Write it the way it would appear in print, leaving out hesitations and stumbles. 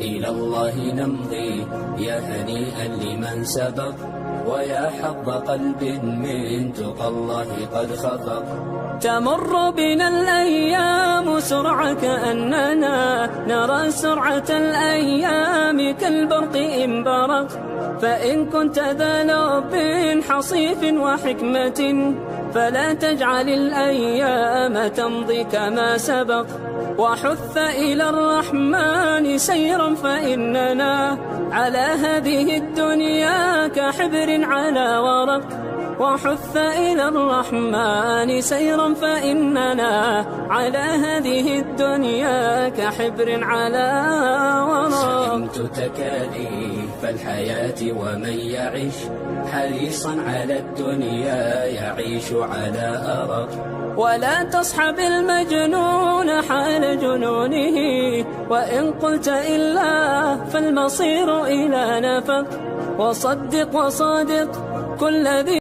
إلى الله نمضي يا هنيئا لمن سبق، ويا حظ قلب من تقى الله قد خفق. تمر بنا الأيام سرعة كأننا نرى سرعة الأيام كالبرق إن برق. فإن كنت ذا لب حصيف وحكمة فلا تجعل الأيام تمضي كما سبق. وحث إلى الرحمن سيرا فإننا على هذه الدنيا كحبر على ورق. وحث إلى الرحمن سيرا فإننا على هذه الدنيا كحبر على ورق. سئمت تكاليف الحياة ومن يعش حريصا على الدنيا يعيش على أرق. ولا تصحب المجنون حال جنونه، وإن قلت إلا فالمصير إلى نفق. وصدق وصادق كل ذي